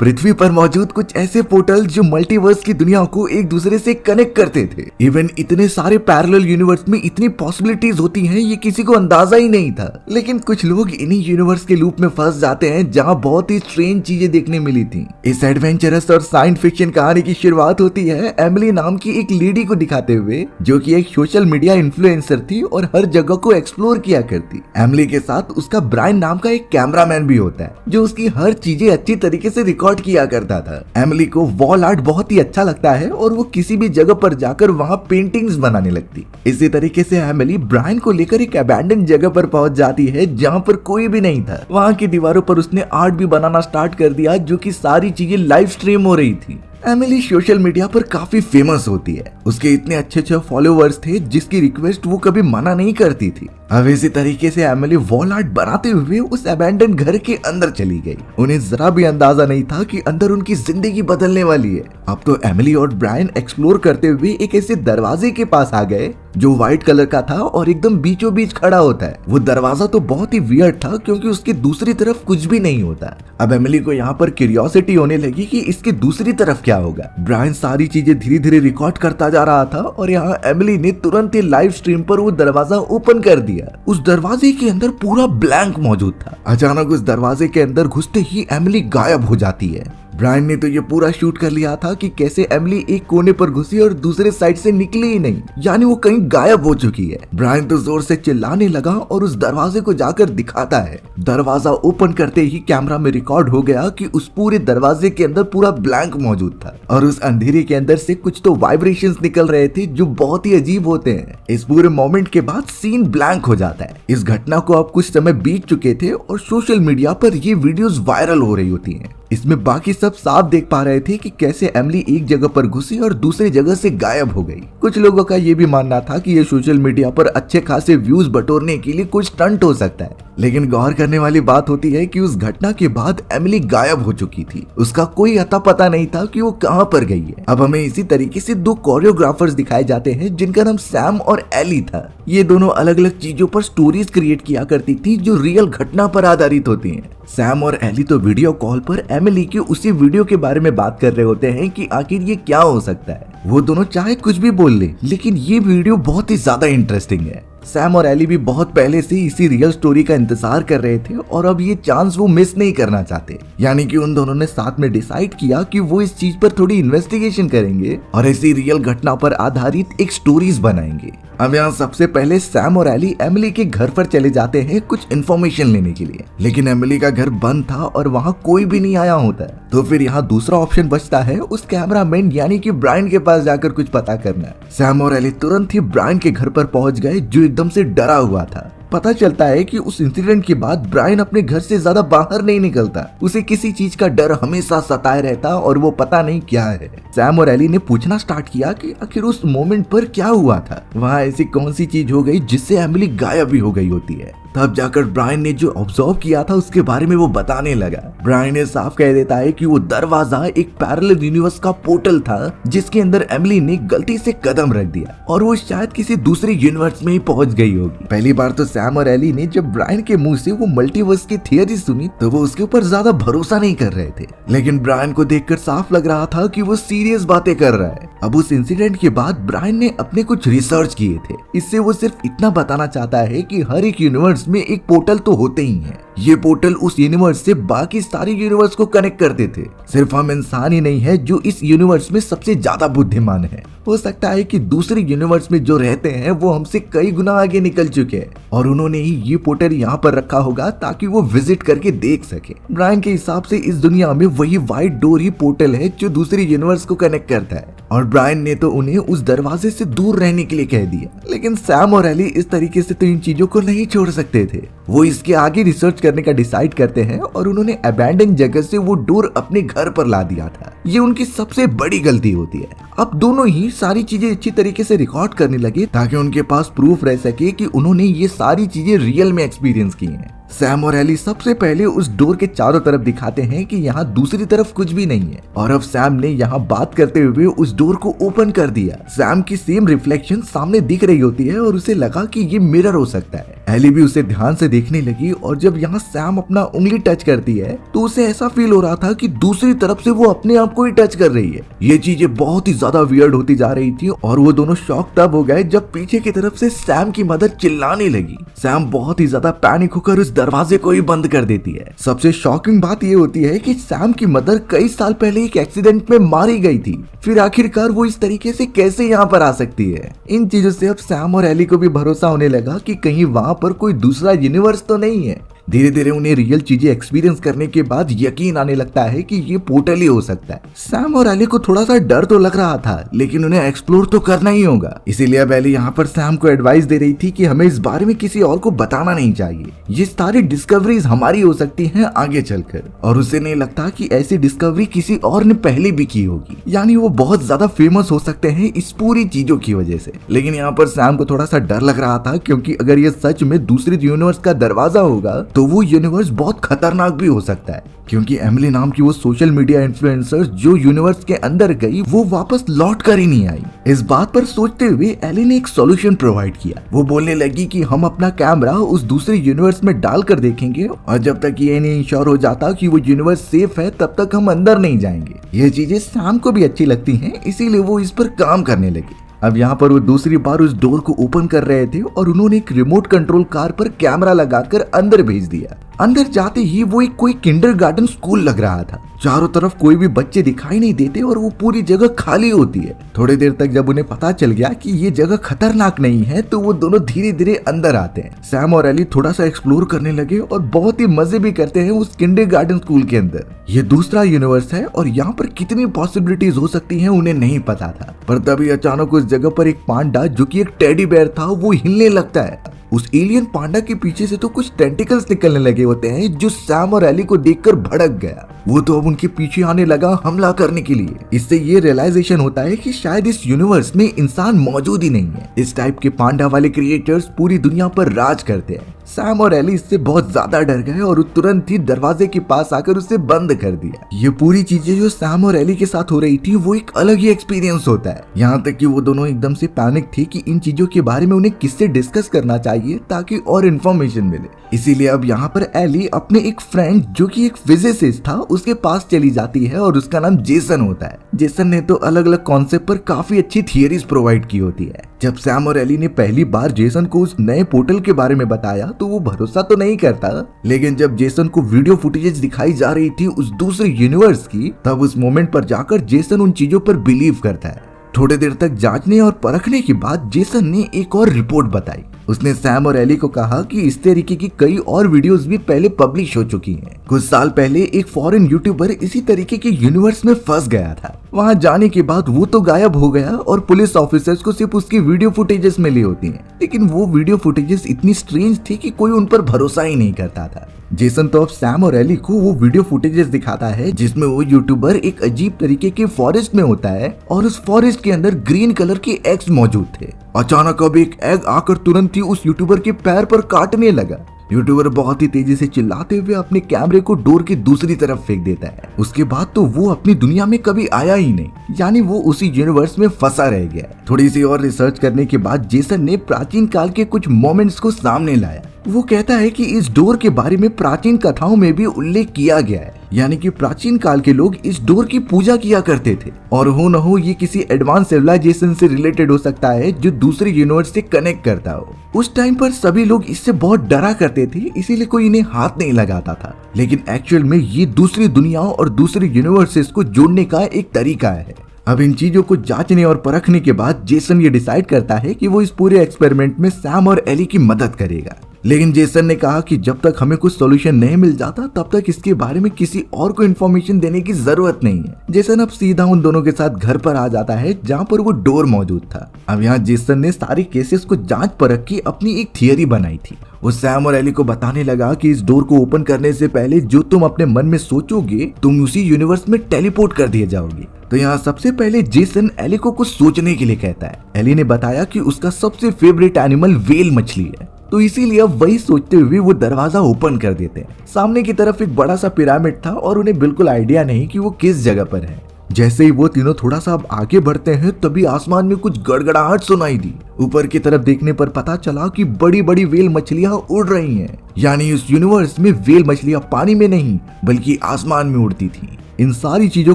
पृथ्वी पर मौजूद कुछ ऐसे पोर्टल जो मल्टीवर्स की दुनिया को एक दूसरे से कनेक्ट करते थे। इवन इतने सारे पैरेलल यूनिवर्स में इतनी पॉसिबिलिटीज होती हैं ये किसी को अंदाजा ही नहीं था। लेकिन कुछ लोग इन्हीं यूनिवर्स के लूप में फंस जाते हैं जहां बहुत ही स्ट्रेंज चीजें देखने मिली थी। इस एडवेंचरस और साइंस फिक्शन कहानी की शुरुआत होती है एमिली नाम की एक लेडी को दिखाते हुए, जो कि एक सोशल मीडिया इन्फ्लुएंसर थी और हर जगह को एक्सप्लोर किया करती। एमिली के साथ उसका ब्रायन नाम का एक कैमरामैन भी होता है जो उसकी हर चीजें अच्छी तरीके से रिकॉर्ड किया करता था। एमिली को वॉल आर्ट बहुत ही अच्छा लगता है और वो किसी भी जगह पर जाकर वहाँ पेंटिंग्स बनाने लगती। इसी तरीके से एमिली ब्रायन को लेकर एक अबैंडन जगह पर पहुंच जाती है जहाँ पर कोई भी नहीं था। वहाँ की दीवारों पर उसने आर्ट भी बनाना स्टार्ट कर दिया, जो कि सारी चीजें लाइव स्ट्रीम हो रही थी। एमिली सोशल मीडिया पर काफी फेमस होती है। उसके इतने अच्छे फॉलोअर्स थे जिसकी रिक्वेस्ट वो कभी मना नहीं करती थी। अब इसी तरीके से एमिली वॉल आर्ट बनाते हुए उस अबैंडन घर के अंदर चली गई। उन्हें जरा भी अंदाजा नहीं था कि अंदर उनकी जिंदगी बदलने वाली है। अब तो एमिली और ब्रायन एक्सप्लोर करते हुए एक ऐसे दरवाजे के पास आ गए जो व्हाइट कलर का था और एकदम बीचों बीच खड़ा होता है। वो दरवाजा तो बहुत ही वियर्ड था क्योंकि उसकी दूसरी तरफ कुछ भी नहीं होता। अब एमिली को यहाँ पर क्यूरियोसिटी होने लगी कि इसकी दूसरी तरफ क्या होगा। ब्रायन सारी चीजें धीरे धीरे रिकॉर्ड करता जा रहा था और यहाँ एमिली ने तुरंत ही लाइव स्ट्रीम पर वो दरवाजा ओपन कर दिया। उस दरवाजे के अंदर पूरा ब्लैंक मौजूद था। अचानक उस दरवाजे के अंदर घुसते ही एमिली गायब हो जाती है। ब्रायन ने तो ये पूरा शूट कर लिया था कि कैसे एमिली एक कोने पर घुसी और दूसरे साइड से निकली ही नहीं, यानी वो कहीं गायब हो चुकी है। ब्रायन तो जोर से चिल्लाने लगा और उस दरवाजे को जाकर दिखाता है। दरवाजा ओपन करते ही कैमरा में रिकॉर्ड हो गया कि उस पूरे दरवाजे के अंदर पूरा ब्लैंक मौजूद था और उस अंधेरे के अंदर से कुछ तो वाइब्रेशंस निकल रहे थे जो बहुत ही अजीब होते हैं। इस पूरे मोमेंट के बाद सीन ब्लैंक हो जाता है। इस घटना को अब कुछ समय बीत चुके थे और सोशल मीडिया पर ये वीडियोस वायरल हो रही होती हैं। इसमें बाकी सब साफ देख पा रहे थे कि कैसे एमिली एक जगह पर घुसी और दूसरी जगह से गायब हो गई। कुछ लोगों का ये भी मानना था कि ये सोशल मीडिया पर अच्छे खासे व्यूज बटोरने के लिए कुछ स्टंट हो सकता है। लेकिन गौर करने वाली बात होती है कि उस घटना के बाद एमिली गायब हो चुकी थी। उसका कोई अता पता नहीं था कि वो कहां पर गई है। अब हमें इसी तरीके से दो कोरियोग्राफर्स दिखाए जाते हैं जिनका नाम सैम और एली था। ये दोनों अलग अलग चीजों पर स्टोरीज क्रिएट किया करती थी जो रियल घटना पर आधारित होती हैं। सैम और एली तो वीडियो कॉल पर एमिली के उसी वीडियो के बारे में बात कर रहे होते हैं कि आखिर ये क्या हो सकता है। वो दोनों चाहे कुछ भी बोल ले, लेकिन ये वीडियो बहुत ही ज्यादा इंटरेस्टिंग है। सैम और एली भी बहुत पहले से इसी रियल स्टोरी का इंतजार कर रहे थे और अब ये चांस वो मिस नहीं करना चाहते। यानी कि उन दोनों ने साथ में डिसाइड किया कि वो इस चीज पर थोड़ी इन्वेस्टिगेशन करेंगे और ऐसी रियल घटना पर आधारित एक स्टोरीज बनाएंगे। अब यहाँ सबसे पहले सैम और एली एमिली के घर पर चले जाते हैं कुछ इन्फॉर्मेशन लेने के लिए, लेकिन एमिली का घर बंद था और वहाँ कोई भी नहीं आया होता है। तो फिर यहाँ दूसरा ऑप्शन बचता है उस कैमरामैन यानी कि ब्रायन के पास जाकर कुछ पता करना। सैम और एली तुरंत ही ब्रायन के घर पर पहुंच गए जो एकदम से डरा हुआ था। पता चलता है कि उस इंसिडेंट के बाद ब्रायन अपने घर से ज्यादा बाहर नहीं निकलता। उसे किसी चीज का डर हमेशा सताए रहता और वो पता नहीं क्या है। सैम और एली ने पूछना स्टार्ट किया कि आखिर उस मोमेंट पर क्या हुआ था, वहाँ ऐसी कौन सी चीज हो गई जिससे एमिली गायब भी हो गई होती है। तब जाकर ब्रायन ने जो ऑब्जर्व किया था उसके बारे में वो बताने लगा। ब्रायन ने साफ कह देता है कि वो दरवाजा एक पैरेलल यूनिवर्स का पोर्टल था जिसके अंदर एमिली ने गलती से कदम रख दिया और वो शायद किसी दूसरे यूनिवर्स में ही पहुंच गई होगी। पहली बार तो सैम और एली ने जब ब्रायन के मुंह से वो मल्टीवर्स की थियरी सुनी तो वो उसके ऊपर ज्यादा भरोसा नहीं कर रहे थे, लेकिन ब्रायन को देखकर साफ लग रहा था कि वो सीरियस बातें कर रहा है। अब उस इंसिडेंट के बाद ब्रायन ने अपने कुछ रिसर्च किए थे। इससे वो सिर्फ इतना बताना चाहता है कि हर एक यूनिवर्स में एक पोर्टल तो होते ही हैं। ये पोर्टल उस यूनिवर्स से बाकी सारे यूनिवर्स को कनेक्ट करते थे। सिर्फ हम इंसान ही नहीं है जो इस यूनिवर्स में सबसे ज्यादा बुद्धिमान है। हो सकता है कि दूसरे यूनिवर्स में जो रहते हैं वो हमसे कई गुना आगे निकल चुके हैं और उन्होंने ही ये पोर्टल यहाँ पर रखा होगा ताकि वो विजिट करके देख सके। ब्रायन के हिसाब से इस दुनिया में वही व्हाइट डोर ही पोर्टल है जो दूसरे यूनिवर्स को कनेक्ट करता है और ब्रायन ने तो उन्हें उस दरवाजे से दूर रहने के लिए कह दिया। लेकिन सैम और एली इस तरीके से तो इन चीजों को नहीं छोड़ सकते थे। वो इसके आगे रिसर्च करने का डिसाइड करते हैं और उन्होंने अबैंडन जगह से वो डोर अपने घर पर ला दिया था। ये उनकी सबसे बड़ी गलती होती है। अब दोनों ही सारी चीजें अच्छी तरीके से रिकॉर्ड करने लगे ताकि उनके पास प्रूफ रह सके कि उन्होंने ये सारी चीजें रियल में एक्सपीरियंस की हैं। सैम और एली सबसे पहले उस डोर के चारों तरफ दिखाते हैं कि यहाँ दूसरी तरफ कुछ भी नहीं है, और अब सैम ने यहाँ बात करते हुए उस डोर को ओपन कर दिया। सैम की सेम रिफ्लेक्शन सामने दिख रही होती है और उसे लगा कि ये मिरर हो सकता है। एली भी उसे ध्यान से देखने लगी और जब यहाँ सैम अपना उंगली टच करती है तो उसे ऐसा फील हो रहा था कि दूसरी तरफ से वो अपने आप को ही टच कर रही है। ये चीजें बहुत ही ज्यादा वियर्ड होती जा रही थी और वो दोनों शॉक तब हो गए जब पीछे की तरफ से सैम की मदर चिल्लाने लगी। सैम बहुत ही ज्यादा पैनिक होकर उस दरवाजे को ही बंद कर देती है। सबसे शॉकिंग बात ये होती है कि सैम की मदर कई साल पहले एक एक्सीडेंट में मारी गई थी, फिर आखिरकार वो इस तरीके से कैसे यहाँ पर आ सकती है। इन चीजों से अब सैम और एली को भी भरोसा होने लगा कि कहीं वहाँ पर कोई दूसरा यूनिवर्स तो नहीं है। धीरे धीरे उन्हें रियल चीजें एक्सपीरियंस करने के बाद यकीन आने लगता है कि ये पोर्टल ही हो सकता है। सैम और एली को थोड़ा सा डर तो लग रहा था, लेकिन उन्हें एक्सप्लोर तो करना ही होगा। इसीलिए अब एली यहाँ पर सैम को एडवाइस दे रही थी कि हमें इस बारे में किसी और को बताना नहीं चाहिए। ये सारी डिस्कवरीज हमारी हो सकती हैं आगे चलकर, और उसे नहीं लगता कि ऐसी डिस्कवरी किसी और ने पहले भी की होगी, यानी वो बहुत ज्यादा फेमस हो सकते हैं इस पूरी चीजों की वजह से। लेकिन यहाँ पर सैम को थोड़ा सा डर लग रहा था, क्योंकि अगर ये सच में दूसरी यूनिवर्स का दरवाजा होगा तो वो यूनिवर्स बहुत खतरनाक भी हो सकता है, क्योंकि एमिली नाम की वो सोशल मीडिया इन्फ्लुएंसर जो यूनिवर्स के अंदर गई वो वापस लौट कर ही नहीं आई। इस बात पर सोचते हुए एली ने एक सॉल्यूशन प्रोवाइड किया। वो बोलने लगी कि हम अपना कैमरा उस दूसरे यूनिवर्स में डालकर देखेंगे और जब तक ये नहीं इंश्योर हो जाता कि वो यूनिवर्स सेफ है तब तक हम अंदर नहीं जाएंगे। ये चीजें सैम को भी अच्छी लगती हैं, इसीलिए वो इस पर काम करने लगी। अब यहाँ पर वो दूसरी बार उस डोर को ओपन कर रहे थे और उन्होंने एक रिमोट कंट्रोल कार पर कैमरा लगाकर अंदर भेज दिया। अंदर जाते ही वो एक कोई किंडरगार्टन स्कूल लग रहा था। चारों तरफ कोई भी बच्चे दिखाई नहीं देते और वो पूरी जगह खाली होती है। थोड़ी देर तक जब उन्हें पता चल गया कि ये जगह खतरनाक नहीं है तो वो दोनों धीरे धीरे अंदर आते हैं। सैम और एली थोड़ा सा एक्सप्लोर करने लगे और बहुत ही मजे भी करते हैं उस किंडरगार्टन स्कूल के अंदर। ये दूसरा यूनिवर्स है और यहाँ पर कितनी पॉसिबिलिटीज हो सकती हैं उन्हें नहीं पता था, पर तभी अचानक उस जगह पर एक पांडा जो कि एक टेडी बेयर था वो हिलने लगता है। उस एलियन पांडा के पीछे से तो कुछ टेंटिकल्स निकलने लगे होते हैं जो सैम और एली को देखकर भड़क गया। वो तो अब उनके पीछे आने लगा हमला करने के लिए। इससे ये रियलाइजेशन होता है कि शायद इस यूनिवर्स में इंसान मौजूद ही नहीं है। इस टाइप के पांडा वाले क्रिएटर्स पूरी दुनिया पर राज करते हैं। सैम और एली इससे बहुत ज्यादा डर गए और तुरंत ही दरवाजे के पास आकर उसे बंद कर दिया। ये पूरी चीजें जो सैम और एली के साथ हो रही थी वो एक अलग ही एक्सपीरियंस होता है। यहाँ तक कि वो दोनों एकदम से पैनिक थे कि इन चीजों के बारे में उन्हें किससे डिस्कस करना चाहिए ताकि और इन्फॉर्मेशन मिले। इसीलिए अब यहाँ पर एली अपने एक फ्रेंड जो कि एक फिजिसिस्ट था उसके पास चली जाती है और उसका नाम जेसन होता है। जेसन ने तो अलग अलग कॉन्सेप्ट पर काफी अच्छी थियरीज प्रोवाइड की होती है। जब सैम और एली ने पहली बार जेसन को उस नए पोर्टल के बारे में बताया तो वो भरोसा तो नहीं करता, लेकिन जब जेसन को वीडियो फुटेजेस दिखाई जा रही थी उस दूसरे यूनिवर्स की, तब उस मोमेंट पर जाकर जेसन उन चीजों पर बिलीव करता है। थोड़ी देर तक जांचने और परखने के बाद जेसन ने एक और रिपोर्ट बताई। उसने सैम और एली को कहा कि इस तरीके की कई और वीडियोस भी पहले पब्लिश हो चुकी हैं। कुछ साल पहले एक फॉरेन यूट्यूबर इसी तरीके के यूनिवर्स में फंस गया था। वहां जाने के बाद वो तो गायब हो गया और पुलिस ऑफिसर्स को सिर्फ उसकी वीडियो फुटेजेस मिली होती हैं, लेकिन वो वीडियो फुटेजेस इतनी स्ट्रेंज थी कि कोई उन पर भरोसा ही नहीं करता था। जेसन तो अब सैम और एली को वो वीडियो फुटेजेस दिखाता है जिसमें वो यूट्यूबर एक अजीब तरीके के फॉरेस्ट में होता है और उस फॉरेस्ट के अंदर ग्रीन कलर के एग्स मौजूद थे। अचानक अब एक एग आकर तुरंत ही उस यूट्यूबर के पैर पर काटने लगा। यूट्यूबर बहुत ही तेजी से चिल्लाते हुए अपने कैमरे को डोर की दूसरी तरफ फेंक देता है। उसके बाद तो वो अपनी दुनिया में कभी आया ही नहीं, यानी वो उसी यूनिवर्स में फंसा रह गया। थोड़ी सी और रिसर्च करने के बाद जेसन ने प्राचीन काल के कुछ मोमेंट्स को सामने लाया। वो कहता है कि इस डोर के बारे में प्राचीन कथाओं में भी उल्लेख किया गया है, यानी कि प्राचीन काल के लोग इस डोर की पूजा किया करते थे और हो न हो ये किसी एडवांस सिविलाइजेशन से रिलेटेड हो सकता है जो दूसरे यूनिवर्स से कनेक्ट करता हो। उस टाइम पर सभी लोग इससे बहुत डरा करते थे, इसीलिए कोई इन्हें हाथ नहीं लगाता था, लेकिन एक्चुअल में ये दूसरी दुनियाओं और दूसरे यूनिवर्सेस को जोड़ने का एक तरीका है। अब इन चीजों को जांचने और परखने के बाद जेसन ये डिसाइड करता है कि वो इस पूरे एक्सपेरिमेंट में सैम और एली की मदद करेगा। लेकिन जेसन ने कहा कि जब तक हमें कुछ सॉल्यूशन नहीं मिल जाता तब तक इसके बारे में किसी और को इन्फॉर्मेशन देने की जरूरत नहीं है। जेसन अब सीधा उन दोनों के साथ घर पर आ जाता है जहाँ पर वो डोर मौजूद था। अब यहाँ जेसन ने सारी केसेस को जांच परख की अपनी एक थियरी बनाई थी। वो सैम और एली को बताने लगा कि इस डोर को ओपन करने से पहले जो तुम अपने मन में सोचोगे तुम उसी यूनिवर्स में टेलीपोर्ट कर दिए जाओगे। तो यहाँ सबसे पहले जेसन एली को कुछ सोचने के लिए कहता है। एली ने बताया कि उसका सबसे फेवरेट एनिमल व्हेल मछली है। तो इसीलिए अब वही सोचते हुए वो दरवाजा ओपन कर देते हैं। सामने की तरफ एक बड़ा सा पिरामिड था और उन्हें बिल्कुल आइडिया नहीं कि वो किस जगह पर है। जैसे ही वो तीनों थोड़ा सा अब आगे बढ़ते हैं तभी आसमान में कुछ गड़गड़ाहट सुनाई दी। ऊपर की तरफ देखने पर पता चला कि बड़ी बड़ी व्हेल मछलियां उड़ रही हैं। यानी इस यूनिवर्स में व्हेल मछलियां पानी में नहीं बल्कि आसमान में उड़ती थी। इन सारी चीजों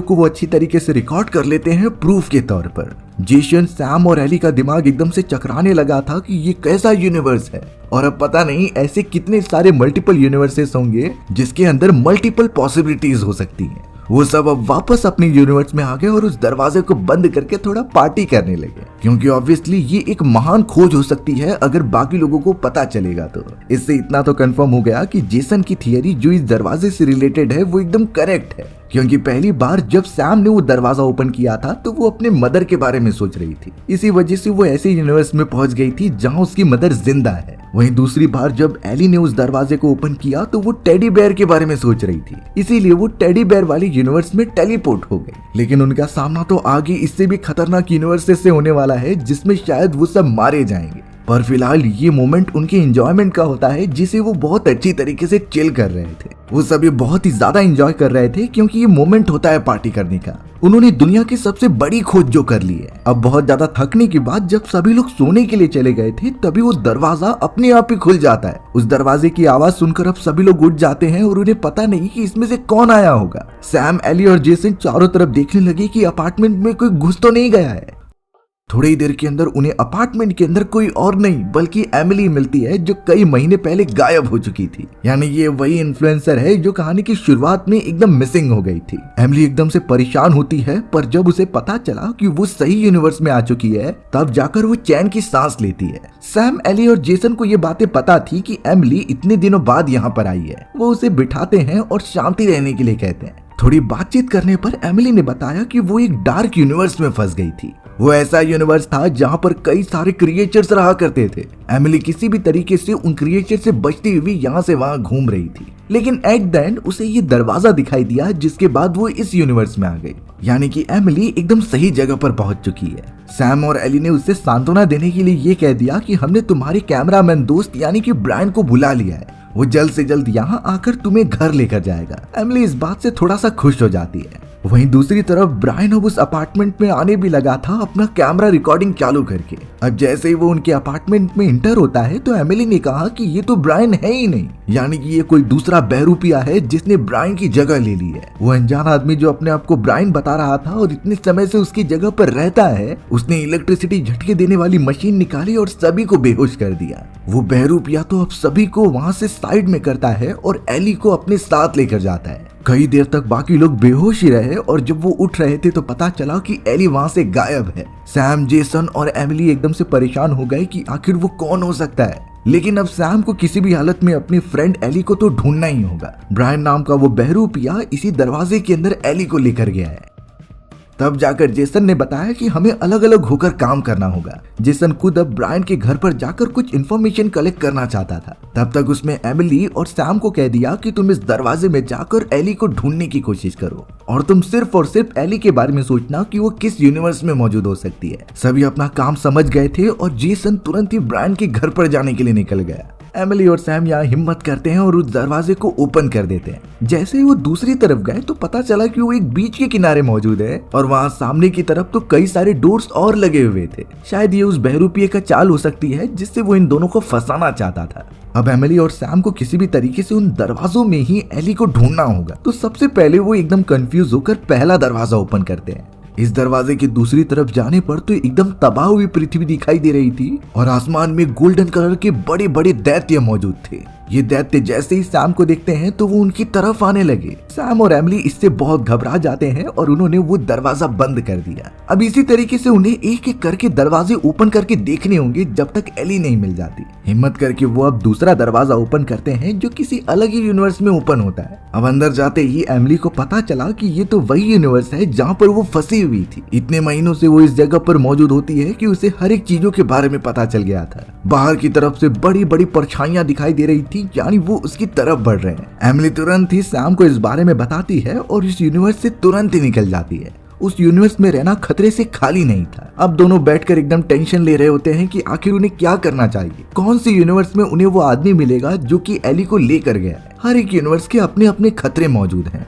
को वो अच्छी तरीके से रिकॉर्ड कर लेते हैं प्रूफ के तौर पर। जेसन, सैम और एली का दिमाग एकदम से चकराने लगा था कि ये कैसा यूनिवर्स है और अब पता नहीं ऐसे कितने सारे मल्टीपल यूनिवर्सेस होंगे जिसके अंदर मल्टीपल पॉसिबिलिटीज हो सकती हैं। वो सब अब वापस अपने यूनिवर्स में आ गए और उस दरवाजे को बंद करके थोड़ा पार्टी करने लगे, क्योंकि ऑब्वियसली ये एक महान खोज हो सकती है अगर बाकी लोगों को पता चलेगा तो। इससे इतना तो कंफर्म हो गया कि जेसन की थियरी जो इस दरवाजे से रिलेटेड है वो एकदम करेक्ट है, क्योंकि पहली बार जब सैम ने वो दरवाजा ओपन किया था तो वो अपने मदर के बारे में सोच रही थी। इसी वजह से वो ऐसे यूनिवर्स में पहुंच गई थी जहां उसकी मदर जिंदा है। वहीं दूसरी बार जब एली ने उस दरवाजे को ओपन किया तो वो टेडी बेयर के बारे में सोच रही थी, इसीलिए वो टेडी बेयर वाले यूनिवर्स में टेलीपोर्ट हो गई। लेकिन उनका सामना तो आगे इससे भी खतरनाक यूनिवर्सेस से होने वाला है जिसमें शायद वो सब मारे जाएंगे। पर फिलहाल ये मोमेंट उनके एंजॉयमेंट का होता है जिसे वो बहुत अच्छी तरीके से चिल कर रहे थे। वो सभी बहुत ही ज्यादा एंजॉय कर रहे थे क्योंकि ये मोमेंट होता है पार्टी करने का। उन्होंने दुनिया की सबसे बड़ी खोज जो कर ली है। अब बहुत ज्यादा थकने के बाद जब सभी लोग सोने के लिए चले गए थे तभी वो दरवाजा अपने आप ही खुल जाता है। उस दरवाजे की आवाज सुनकर अब सभी लोग उठ जाते हैं और उन्हें पता नहीं कि इसमें से कौन आया होगा। सैम, एली और जेसन चारों तरफ देखने लगे कि अपार्टमेंट में कोई घुस तो नहीं गया है। थोड़ी ही देर के अंदर उन्हें अपार्टमेंट के अंदर कोई और नहीं बल्कि एमिली मिलती है जो कई महीने पहले गायब हो चुकी थी। यानी ये वही इन्फ्लुएंसर है जो कहानी की शुरुआत में एकदम मिसिंग हो गई थी। एमिली एकदम से परेशान होती है, पर जब उसे पता चला कि वो सही यूनिवर्स में आ चुकी है तब जाकर वो चैन की सांस लेती है। सैम, एली और जेसन को ये बातें पता थी कि एमिली इतने दिनों बाद यहाँ पर आई है। वो उसे बिठाते हैं और शांति रहने के लिए कहते हैं। थोड़ी बातचीत करने पर एमिली ने बताया कि वो एक डार्क यूनिवर्स में फंस गई थी। वो ऐसा यूनिवर्स था जहाँ पर कई सारे क्रिएचर्स रहा करते थे। एमिली किसी भी तरीके से उन क्रिएचर से बचती हुई यहाँ से वहाँ घूम रही थी, लेकिन एट द एंड उसे ये दरवाजा दिखाई दिया जिसके बाद वो इस यूनिवर्स में आ गई। यानी कि एमिली एकदम सही जगह पर पहुंच चुकी है। सैम और एली ने उसे सांत्वना देने के लिए ये कह दिया कि हमने तुम्हारे कैमरामैन दोस्त यानी कि ब्रायन को बुला लिया है, वो जल्द से जल्द यहाँ आकर तुम्हें घर लेकर जाएगा। एमिली इस बात से थोड़ा सा खुश हो जाती है। वहीं दूसरी तरफ ब्रायन अब उस अपार्टमेंट में आने भी लगा था अपना कैमरा रिकॉर्डिंग चालू करके। अब जैसे ही वो उनके अपार्टमेंट में इंटर होता है तो एमिली ने कहा कि ये तो ब्रायन है ही नहीं, यानी कि ये कोई दूसरा बहरूपिया है जिसने ब्रायन की जगह ले ली है। वो अनजान आदमी जो अपने आप को ब्रायन बता रहा था और इतने समय से उसकी जगह पर रहता है, उसने इलेक्ट्रिसिटी झटके देने वाली मशीन निकाली और सभी को बेहोश कर दिया। वो बहरूपिया तो अब सभी को वहाँ से साइड में करता है और एली को अपने साथ लेकर जाता है। कई देर तक बाकी लोग बेहोश ही रहे और जब वो उठ रहे थे तो पता चला कि एली वहाँ से गायब है। सैम, जेसन और एमिली एकदम से परेशान हो गए कि आखिर वो कौन हो सकता है। लेकिन अब सैम को किसी भी हालत में अपनी फ्रेंड एली को तो ढूंढना ही होगा। ब्रायन नाम का वो बहरूपिया इसी दरवाजे के अंदर एली को लेकर गया है। तब जाकर जेसन ने बताया कि हमें अलग अलग होकर काम करना होगा। जेसन खुद अब ब्रायन के घर पर जाकर कुछ इन्फॉर्मेशन कलेक्ट करना चाहता था। तब तक उसमें एमिली और सैम को कह दिया कि तुम इस दरवाजे में जाकर एली को ढूंढने की कोशिश करो और तुम सिर्फ और सिर्फ एली के बारे में सोचना कि वो किस यूनिवर्स में मौजूद हो सकती है। सभी अपना काम समझ गए थे और जेसन तुरंत ही ब्रायन के घर पर जाने के लिए निकल गया। एमिली और सैम यहाँ हिम्मत करते हैं और उस दरवाजे को ओपन कर देते हैं। जैसे ही वो दूसरी तरफ गए तो पता चला कि वो एक बीच के किनारे मौजूद है और वहाँ सामने की तरफ तो कई सारे डोर्स और लगे हुए थे। शायद ये उस बहरूपिये का चाल हो सकती है जिससे वो इन दोनों को फंसाना चाहता था। अब एमिली और सैम को किसी भी तरीके से उन दरवाजों में ही एली को ढूंढना होगा। तो सबसे पहले वो एकदम कंफ्यूज होकर पहला दरवाजा ओपन करते हैं। इस दरवाजे की दूसरी तरफ जाने पर तो एकदम तबाह हुई पृथ्वी दिखाई दे रही थी और आसमान में गोल्डन कलर के बड़े बड़े दैत्य मौजूद थे। ये दैत्य जैसे ही सैम को देखते हैं तो वो उनकी तरफ आने लगे। सैम और एमिली इससे बहुत घबरा जाते हैं और उन्होंने वो दरवाजा बंद कर दिया। अब इसी तरीके से उन्हें एक एक करके दरवाजे ओपन करके देखने होंगे जब तक एली नहीं मिल जाती। हिम्मत करके वो अब दूसरा दरवाजा ओपन करते हैं जो किसी अलग ही यूनिवर्स में ओपन होता है। अब अंदर जाते ही एमिली को पता चला कि ये तो वही यूनिवर्स है जहाँ पर वो फंसी हुई थी। इतने महीनों से वो इस जगह पर मौजूद होती है कि उसे हर एक चीजों के बारे में पता चल गया था। बाहर की तरफ से बड़ी बड़ी परछाइयां दिखाई दे रही थी, यानी वो उसकी तरफ बढ़ रहे हैं। एमिली तुरंत ही सैम को इस बारे में बताती है और इस यूनिवर्स से तुरंत ही निकल जाती है। उस यूनिवर्स में रहना खतरे से खाली नहीं था। अब दोनों बैठकर एकदम टेंशन ले रहे होते हैं कि आखिर उन्हें क्या करना चाहिए, कौन सी यूनिवर्स में उन्हें वो आदमी मिलेगा जो कि एली को लेकर गया है। हर एक यूनिवर्स के अपने अपने खतरे मौजूद हैं।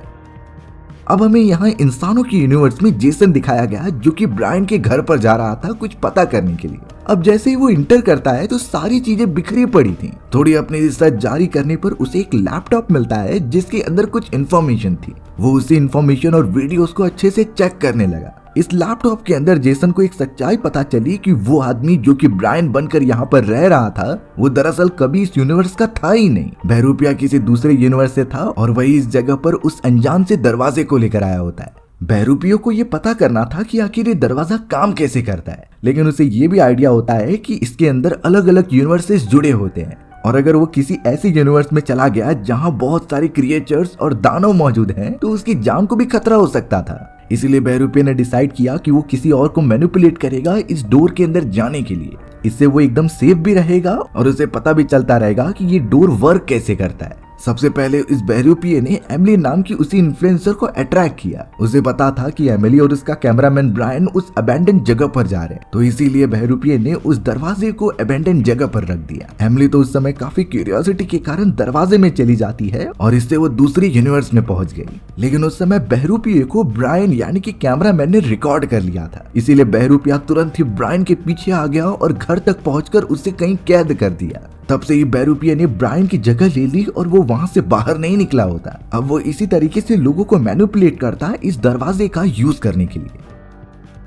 अब हमें यहाँ इंसानों की यूनिवर्स में जेसन दिखाया गया जो कि ब्रायन के घर पर जा रहा था कुछ पता करने के लिए। अब जैसे ही वो इंटर करता है तो सारी चीजें बिखरी पड़ी थी। थोड़ी अपनी रिसर्च जारी करने पर उसे एक लैपटॉप मिलता है जिसके अंदर कुछ इन्फॉर्मेशन थी। वो उसी इन्फॉर्मेशन और वीडियोस को अच्छे से चेक करने लगा। इस लैपटॉप के अंदर जेसन को एक सच्चाई पता चली कि वो आदमी जो कि ब्रायन बनकर यहाँ पर रह रहा था वो दरअसल कभी इस यूनिवर्स का था ही नहीं। बहरूपिया किसी दूसरे यूनिवर्स से था और वही इस जगह पर उस अनजान से दरवाजे को लेकर आया होता है। बहरूपियो को ये पता करना था कि आखिर ये दरवाजा काम कैसे करता है, लेकिन उसे ये भी आइडिया होता है कि इसके अंदर अलग अलग यूनिवर्सेस जुड़े होते हैं और अगर वो किसी ऐसी यूनिवर्स में चला गया जहाँ बहुत सारे क्रिएचर्स और दानव मौजूद हैं तो उसकी जान को भी खतरा हो सकता था। इसीलिए बहरूपिया ने डिसाइड किया कि वो किसी और को मैनिपुलेट करेगा इस डोर के अंदर जाने के लिए। इससे वो एकदम सेफ भी रहेगा और उसे पता भी चलता रहेगा कि ये डोर वर्क कैसे करता है। सबसे पहले इस बहरूपिये ने एमिली नाम की उसी इन्फ्लुएंसर को अट्रैक्ट किया। उसे पता था कि एमिली और उसका कैमरामैन ब्रायन उस अबैंडन जगह पर जा रहे हैं, तो इसीलिए बहरूपिये ने उस दरवाजे को अबैंडन जगह पर रख दिया। एमिली तो उस समय काफी क्यूरियोसिटी के कारण दरवाजे में चली जाती है और इससे वो दूसरी यूनिवर्स में पहुंच गई। लेकिन उस समय बहरूपिये को ब्रायन यानी कि कैमरामैन ने रिकॉर्ड कर लिया था, इसीलिए बहरूपिया तुरंत ही ब्रायन के पीछे आ गया और घर तक पहुंचकर उसे कहीं कैद कर दिया। तब से ही बहरूपिया ने ब्रायन की जगह ले ली और वो वहां से बाहर नहीं निकला होता। अब वो इसी तरीके से लोगों को मैनिपुलेट करता है इस दरवाजे का यूज करने के लिए।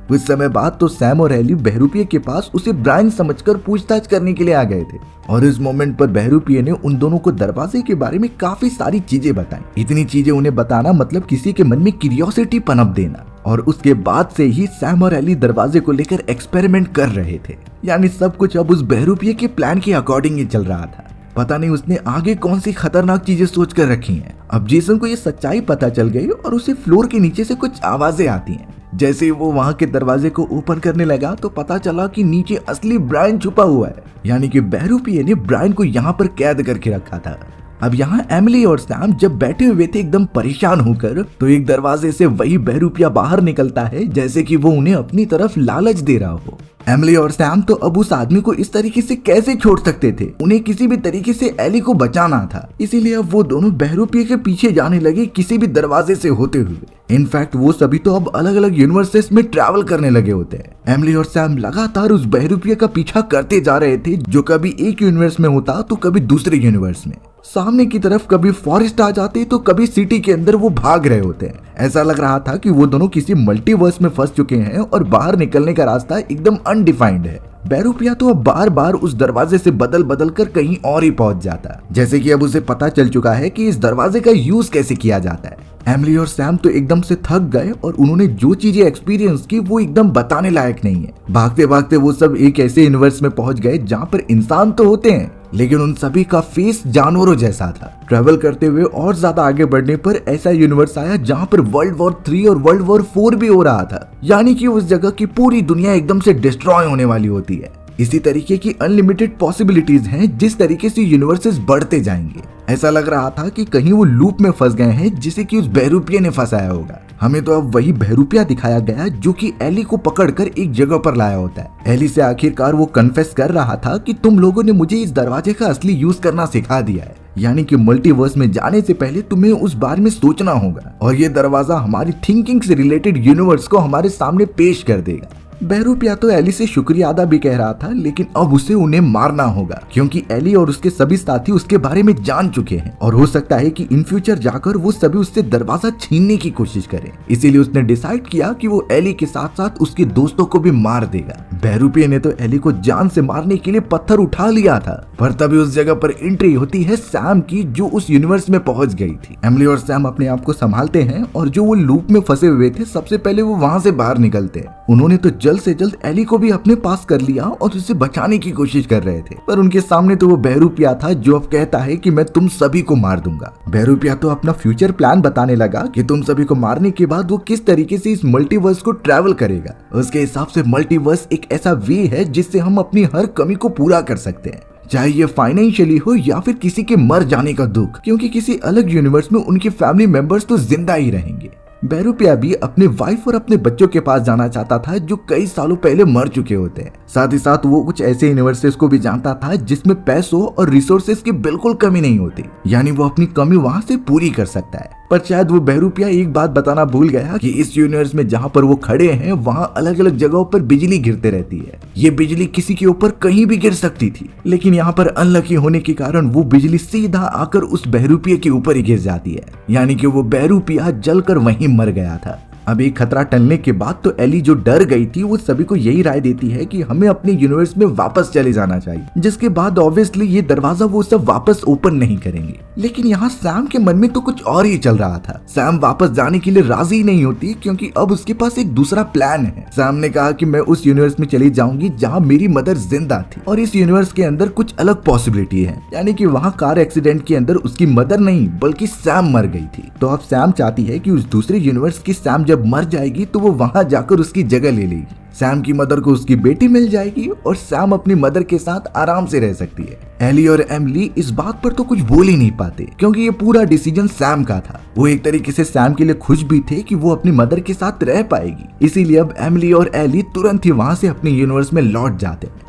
कुछ समय बाद तो सैम और एली बहरूपिये के पास उसे ब्रायन समझकर पूछताछ करने के लिए आ गए थे और इस मोमेंट पर बहरूपिये ने उन दोनों को दरवाजे के बारे में काफी सारी चीजें बताई। इतनी चीजें उन्हें बताना मतलब किसी के मन में क्यूरियोसिटी पनप देना। और उसके बाद से ही सैम और एली दरवाजे को लेकर एक्सपेरिमेंट कर रहे थे, यानी सब कुछ अब उस बहरूपिये के प्लान के अकॉर्डिंग ही चल रहा था। पता नहीं उसने आगे कौन सी खतरनाक चीजें सोच कर रखी हैं। अब जेसन को ये सच्चाई पता चल गई और उसे फ्लोर के नीचे से कुछ आवाजें आती हैं। जैसे ही वो वहां के दरवाजे को ओपन करने लगा तो पता चला कि नीचे असली ब्रायन छुपा हुआ है, यानी कि बहरूपिये ने ब्रायन को यहाँ पर कैद करके रखा था। अब यहाँ एमिली और सैम जब बैठे हुए थे एकदम परेशान होकर, तो एक दरवाजे से वही बहरूपिया बाहर निकलता है जैसे कि वो उन्हें अपनी तरफ लालच दे रहा हो। एमिली और सैम तो अब उस आदमी को इस तरीके से कैसे छोड़ सकते थे, उन्हें किसी भी तरीके से एली को बचाना था। इसीलिए अब वो दोनों बहरूपिये के पीछे जाने लगे किसी भी दरवाजे से होते हुए। इनफैक्ट वो सभी तो अब अलग अलग यूनिवर्सेस में ट्रैवल करने लगे होते हैं। एमिली और सैम लगातार उस बहरूपिये का पीछा करते जा रहे थे जो कभी एक यूनिवर्स में होता तो कभी दूसरे यूनिवर्स में। सामने की तरफ कभी फॉरेस्ट आ जाते तो कभी सिटी के अंदर वो भाग रहे होते हैं। ऐसा लग रहा था कि वो दोनों किसी मल्टीवर्स में फंस चुके हैं और बाहर निकलने का रास्ता एकदम अनडिफाइंड है। बहरूपिया तो अब बार बार उस दरवाजे से बदल बदल कर कहीं और ही पहुंच जाता, जैसे कि अब उसे पता चल चुका है कि इस दरवाजे का यूज कैसे किया जाता है। एमिली और सैम तो एकदम से थक गए और उन्होंने जो चीजें एक्सपीरियंस की वो एकदम बताने लायक नहीं है। भागते भागते वो सब एक ऐसे यूनिवर्स में पहुंच गए जहाँ पर इंसान तो होते हैं लेकिन उन सभी का फेस जानवरों जैसा था। ट्रैवल करते हुए और ज्यादा आगे बढ़ने पर ऐसा यूनिवर्स आया जहाँ पर वर्ल्ड वॉर 3 और वर्ल्ड वॉर 4 भी हो रहा था, यानी कि उस जगह की पूरी दुनिया एकदम से डिस्ट्रॉय होने वाली होती है। इसी तरीके की अनलिमिटेड पॉसिबिलिटीज हैं जिस तरीके से यूनिवर्सेस बढ़ते जाएंगे। ऐसा लग रहा था कि कहीं वो लूप में फंस गए हैं जिसे कि उस बहरूपिये ने फंसाया होगा। हमें तो अब वही बहरूपिया दिखाया गया जो कि एली को पकड़कर एक जगह पर लाया होता है। एली से आखिरकार वो कन्फेस कर रहा था कि तुम लोगों ने मुझे इस दरवाजे का असली यूज करना सिखा दिया है, यानी कि मल्टीवर्स में जाने से पहले तुम्हें उस बारे में सोचना होगा और ये दरवाजा हमारी थिंकिंग से रिलेटेड यूनिवर्स को हमारे सामने पेश कर देगा। बहरूपिया तो एली से शुक्रिया अदा भी कह रहा था, लेकिन अब उसे उन्हें मारना होगा क्योंकि एली और उसके सभी साथी उसके बारे में जान चुके हैं और हो सकता है कि इन फ्यूचर जाकर वो सभी उससे दरवाजा छीनने की कोशिश करें। इसीलिए उसने डिसाइड किया कि वो एली के साथ साथ उसके दोस्तों को भी मार देगा। बहरूपिया ने तो एली को जान से मारने के लिए पत्थर उठा लिया था, पर तभी उस जगह पर एंट्री होती है सैम की जो उस यूनिवर्स में पहुंच गई थी। एमिली और सैम अपने आप को संभालते हैं और जो वो लूप में फंसे हुए थे सबसे पहले वो वहां से बाहर निकलते हैं। उन्होंने तो जल्द से जल्द एली को भी अपने पास कर लिया और उसे बचाने की कोशिश कर रहे थे, पर उनके सामने तो वो बहरूपिया था जो अब कहता है कि मैं तुम सभी को मार दूंगा। बहरूपिया तो अपना फ्यूचर प्लान बताने लगा कि तुम सभी को मारने के बाद वो किस तरीके से इस मल्टीवर्स को ट्रैवल करेगा। उसके हिसाब से मल्टीवर्स एक ऐसा वे है जिससे हम अपनी हर कमी को पूरा कर सकते हैं, चाहे ये फाइनेंशियली हो या फिर किसी के मर जाने का दुख, क्योंकि किसी अलग यूनिवर्स में उनके फैमिली मेंबर्स तो जिंदा ही रहेंगे। बेरुपिया भी अपने वाइफ और अपने बच्चों के पास जाना चाहता था जो कई सालों पहले मर चुके होते हैं। साथ ही साथ वो कुछ ऐसे यूनिवर्सेस को भी जानता था जिसमें पैसों और रिसोर्सेज की बिल्कुल कमी नहीं होती, यानी वो अपनी कमी वहाँ से पूरी कर सकता है। पर शायद वो बेरुपिया एक बात बताना भूल गया कि इस यूनिवर्स में जहाँ पर वो खड़े हैं वहाँ अलग अलग जगहों पर बिजली गिरते रहती है। ये बिजली किसी के ऊपर कहीं भी गिर सकती थी, लेकिन यहाँ पर अनलकी होने के कारण वो बिजली सीधा आकर उस बेरुपिया के ऊपर ही गिर जाती है, यानी कि वो बेरुपिया जलकर वहीं मर गया था। अब एक खतरा टलने के बाद तो एली जो डर गई थी वो सभी को यही राय देती है कि हमें अपने यूनिवर्स में वापस चले जाना चाहिए, जिसके बाद ऑब्वियसली ये दरवाजा वो सब वापस ओपन नहीं करेंगे। लेकिन यहाँ सैम के मन में तो कुछ और ही चल रहा था। सैम वापस जाने के लिए राजी नहीं होती क्योंकि अब उसके पास एक दूसरा प्लान है। सैम ने कहा कि मैं उस यूनिवर्स में चली जाऊंगी जहाँ मेरी मदर जिंदा थी और इस यूनिवर्स के अंदर कुछ अलग पॉसिबिलिटी है, यानी कि वहाँ कार एक्सीडेंट के अंदर उसकी मदर नहीं बल्कि सैम मर गई थी। तो अब सैम चाहती है कि उस दूसरे यूनिवर्स की सैम जब मर जाएगी तो वो वहां जाकर उसकी जगह ले लेगी। सैम की मदर को उसकी बेटी मिल जाएगी और सैम अपनी मदर के साथ आराम से रह सकती है। एली और एमिली इस बात पर तो कुछ बोल ही नहीं पाते क्योंकि ये पूरा डिसीजन सैम का था। वो एक तरीके से सैम के लिए खुश भी थे कि वो अपनी मदर के साथ रह पाएगी। इसीलिए अब एमिली और एली तुरंत ही वहां से अपने यूनिवर्स में लौट जाते हैं।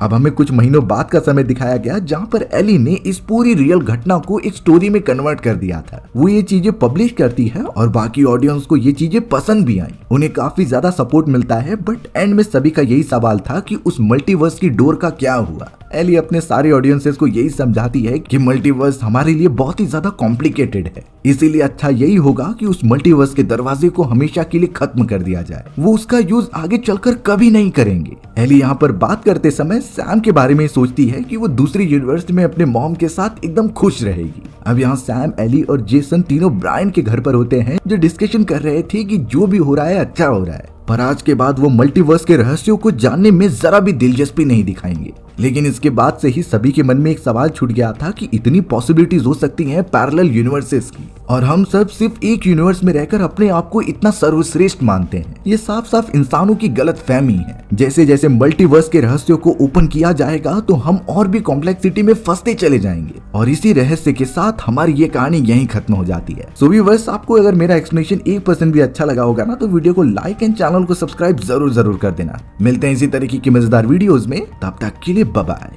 अब हमें कुछ महीनों बाद का समय दिखाया गया जहां पर एली ने इस पूरी रियल घटना को एक स्टोरी में कन्वर्ट कर दिया था। वो ये चीजें पब्लिश करती है और बाकी ऑडियंस को ये चीजें पसंद भी आई, उन्हें काफी ज्यादा सपोर्ट मिलता है। बट एंड में सभी का यही सवाल था कि उस मल्टीवर्स की डोर का क्या हुआ। एली अपने सारे ऑडियंसेस को यही समझाती है कि मल्टीवर्स हमारे लिए बहुत ही ज्यादा कॉम्प्लिकेटेड है, इसीलिए अच्छा यही होगा कि उस मल्टीवर्स के दरवाजे को हमेशा के लिए खत्म कर दिया जाए। वो उसका यूज आगे चलकर कभी नहीं करेंगे। एली यहाँ पर बात करते समय सैम के बारे में सोचती है कि वो दूसरी यूनिवर्स में अपने मॉम के साथ एकदम खुश रहेगी। अब यहाँ सैम, एली और जेसन तीनों ब्रायन के घर पर होते हैं जो डिस्कशन कर रहे थे कि जो भी हो रहा है अच्छा हो रहा है, पर आज के बाद वो मल्टीवर्स के रहस्यों को जानने में जरा भी दिलचस्पी नहीं दिखाएंगे। लेकिन इसके बाद से ही सभी के मन में एक सवाल छूट गया था कि इतनी पॉसिबिलिटीज हो सकती हैं पैरेलल यूनिवर्सेस की, और हम सब सिर्फ एक यूनिवर्स में रहकर अपने आप को इतना सर्वश्रेष्ठ मानते हैं। ये साफ साफ इंसानों की गलतफहमी है। जैसे जैसे मल्टीवर्स के रहस्यों को ओपन किया जाएगा तो हम और भी कॉम्प्लेक्सिटी में फंसते चले जाएंगे, और इसी रहस्य के साथ हमारी ये कहानी यहीं खत्म हो जाती है। सो व्यूअर्स, आपको अगर मेरा एक्सप्लेनेशन 1% भी अच्छा लगा होगा ना तो वीडियो को लाइक एंड चैनल को सब्सक्राइब जरूर कर देना। मिलते हैं इसी तरीके की मजेदार वीडियोस में, तब तक के लिए बाय बाय।